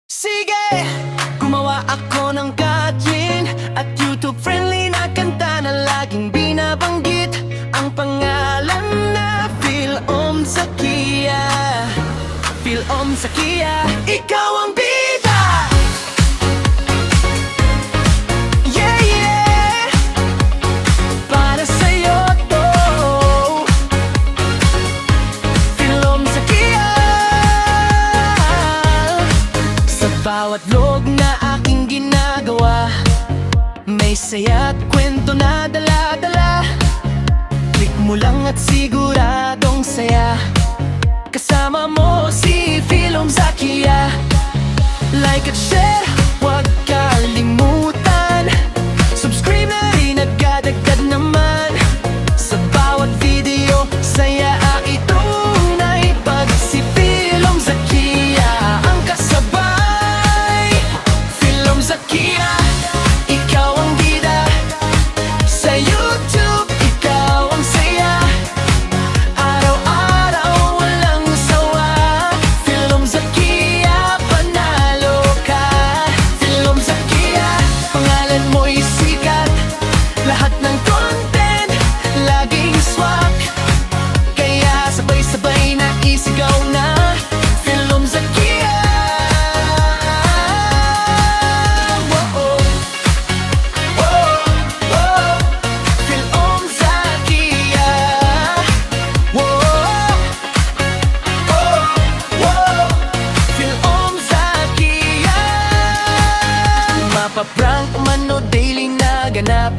Sige, gumawa ako ng Katrin at YouTube-friendly na kanta na laging binabanggit ang pangalan na Philom Zakia. Philom Zakia, ikaw ang bida! Yeah, yeah! Para sa'yo to Philom Zakia. Sa bawat vlog na aking ginagawa, may saya at kwento na dala-dala. Click mo lang at siguradong saya. Kasama mo si Philom Zakia. Like at share, huwag kalimutan. Subscribe na rin, agad-agad naman. Sa bawat video, saya itunay. Pag si Philom Zakia ang kasabay. Philom Zakia, ikaw ang bida. Sa YouTube, ikaw ang saya. Araw-araw walang sawa. Philom Zakia, panalo ka. Philom Zakia, pangalan mo'y sikat. Lahat ng content, laging swak. Kaya sabay-sabay na isigaw na Philom Zakia. Whoa, whoa, whoa. Philom Zakia. Whoa, whoa, whoa. Philom Zakia. Mapaprank man o daily na ganap,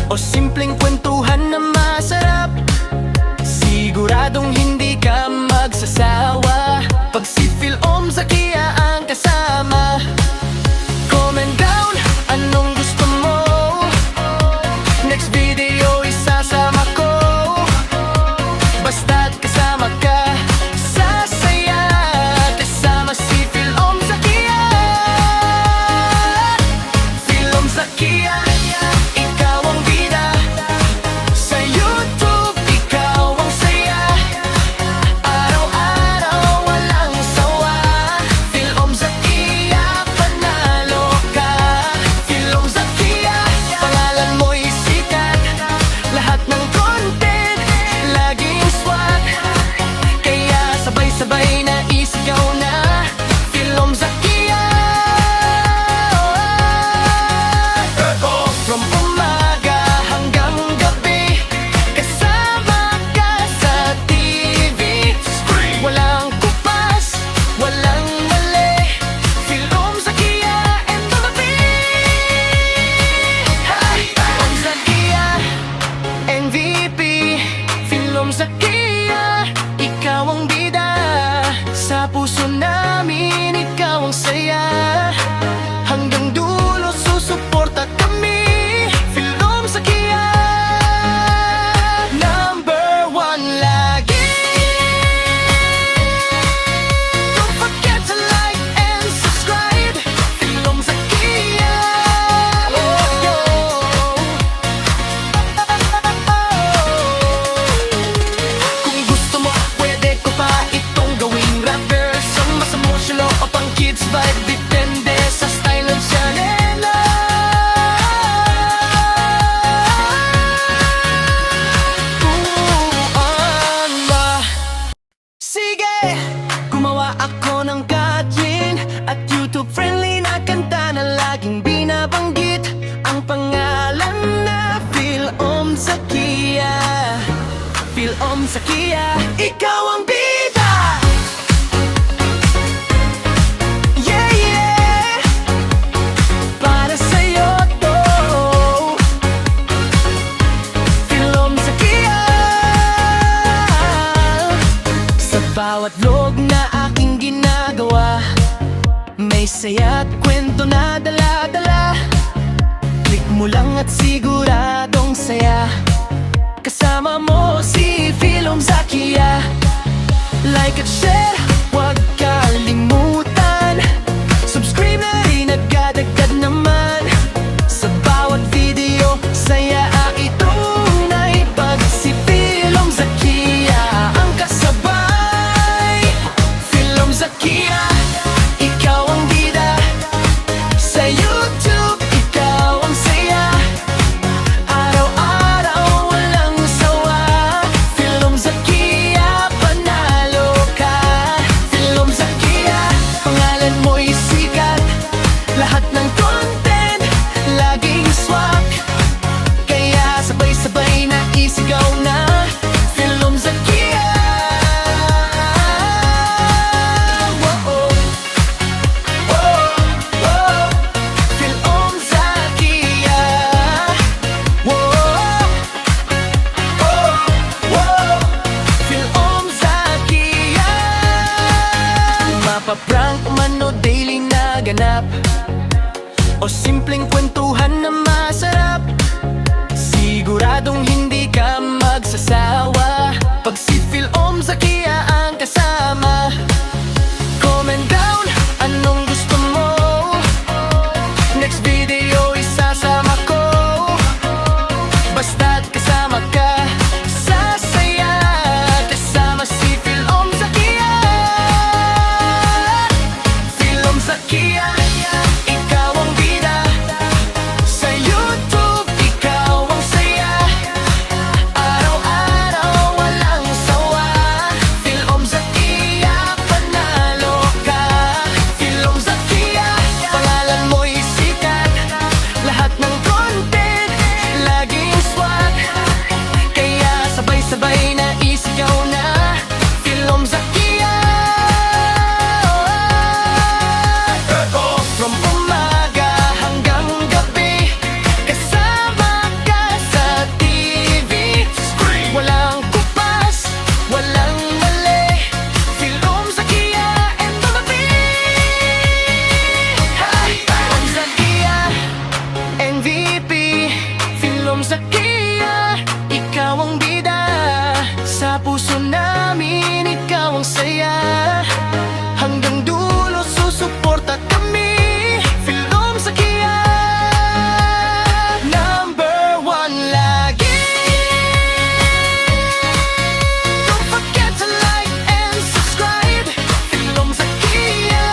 o simpleng kwentuhan na masarap, siguradong hindi ka magsasawa pag si Philom Zakia ang kasama. Comment down, anong gusto mo? Next video isasama ko. Basta't kasama ka, sasaya. Kasama si Philom Zakia. Philom Zakia, ikaw ang bida. Sa YouTube, ikaw ang saya. Araw-araw walang sawa. Philom Zakia, panalo ka. Philom Zakia, pangalan mo'y sikat. Lahat ng content, laging swak. Kaya sabay-sabay na isigaw na Philom Zakia. From umaga hanggang gabi, kasama ka sa TV. Walang kupas, walang mali. Philom Zakia and Malapi. Philom Zakia, MVP. Philom Zakia, ikaw ang bida. Sa puso namin, ikaw ang saya. Hanggang dulo susuporta kami. Philom Zakia, number one lagi. Don't forget to like and subscribe. Philom Zakia. Kung gusto mo, pwede ko pa itong gawing rapper. Song mas emotional o pang kids vibe, depende sa style ng chanela. Sige, gumawa ako ng Katrin at YouTube-friendly na kanta na laging binabanggit ang pangalan na Philom Zakia. Philom Zakia, ikaw ang bida! Yeah, yeah! Para sa'yo to Philom Zakia. Sa bawat vlog na aking ginagawa, may saya at kwento na dala-dala. Click mo lang at siguradong saya. Kasama mo si Philom Zakia. Like at share, huwag kalimutan. Subscribe na rin, agad-agad naman. Sa bawat video, saya itunay. Pag si Philom Zakia ang kasabay. Philom Zakia, ikaw umano daily na ganap, o simpleng kwentuhan na masarap, siguradong hindi ka magsasawa pag si Philom Zakia ang kasama. Comment down, anong gusto mo? Next video isasama ko. Basta't kasama ka, sasaya. Kasama si Philom Zakia. Philom Zakia, ikaw ang bida. Sa YouTube, ikaw ang saya. Araw-araw, walang sawa. Philom Zakia, panalo ka. Philom Zakia, pangalan mo'y sikat. Lahat ng content, laging swag. Kaya sabay-sabay na isigaw na Philom Zakia. From umaga hanggang gabi, kasama ka sa TV. Walang kupas, walang mali. Philom Zakia and the Philom Zakia, MVP. Philom Zakia, ikaw ang bida. Sa puso namin, ikaw ang saya. Hanggang dulo susuporta kami. Philom Zakia, number one lagi. Don't forget to like and subscribe. Philom Zakia.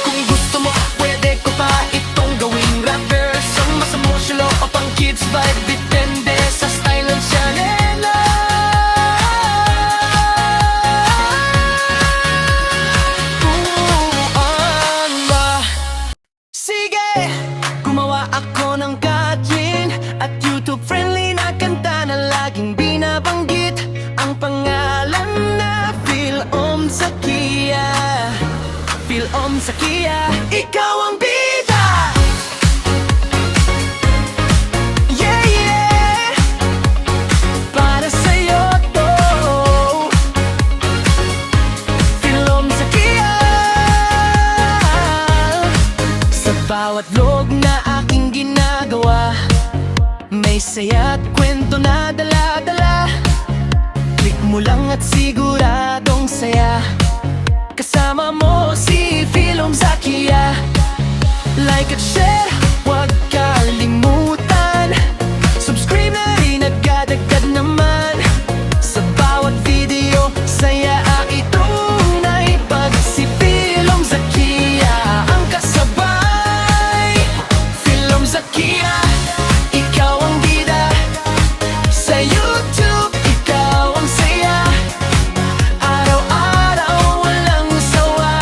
Kung gusto mo, pwede ko pa itong gawing rapper. Song mas emotional o pang kids vibe. Depende sa style ng chanela. Puan ba? Sige! Gumawa ako ng Katrin at YouTube friendly na kanta na laging binabanggit ang pangalan na Philom Zakia. Philom Zakia, ikaw ang bida. Yeah, yeah. Para sa'yo to. Philom Zakia. Sa bawat vlog na aking ginagawa, may saya at kwento na dala-dala. Click mo lang at siguradong saya. Kasama mo si Philom Zakia. Like at share, huwag kalimutan. Subscribe na rin, agad-agad naman. Sa bawat video, saya ang itunay. Pag si Philom Zakia ang kasabay. Philom Zakia, ikaw ang bida. Sa YouTube, ikaw ang saya. Araw-araw, walang sawa.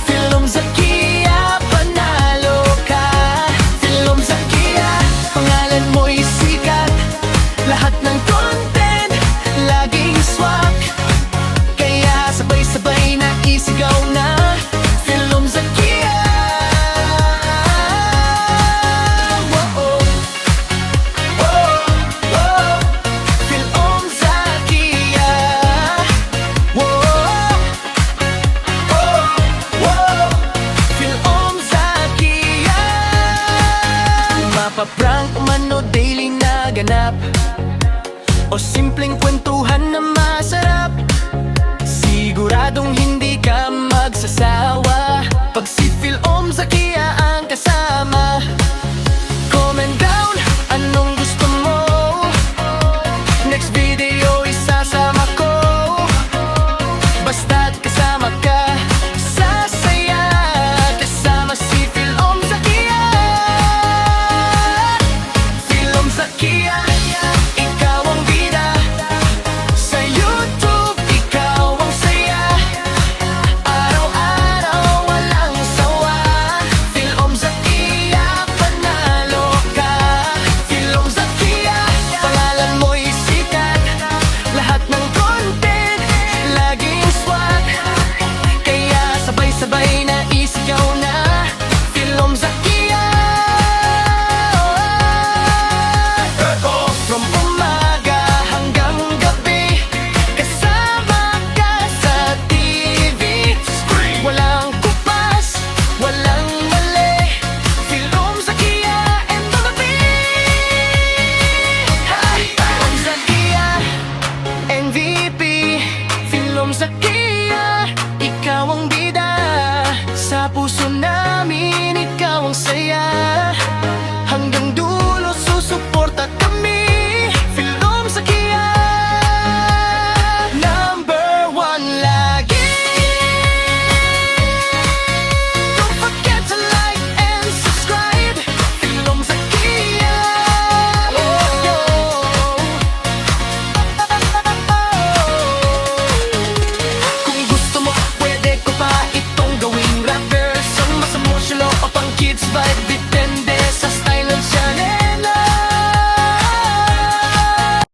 Philom Zakia, panalo ka. Philom Zakia, pangalan mo'y sikat. Lahat ng content, laging swak. Kaya sabay-sabay na isigaw na Philom Zakia. Whoa, whoa, whoa. Philom Zakia. Whoa, whoa. Philom Zakia. Mapaprank umano daily na ganap, o simpleng kwentuhan na masarap, siguradong hindi ka magsasawa pag si Philom Zakia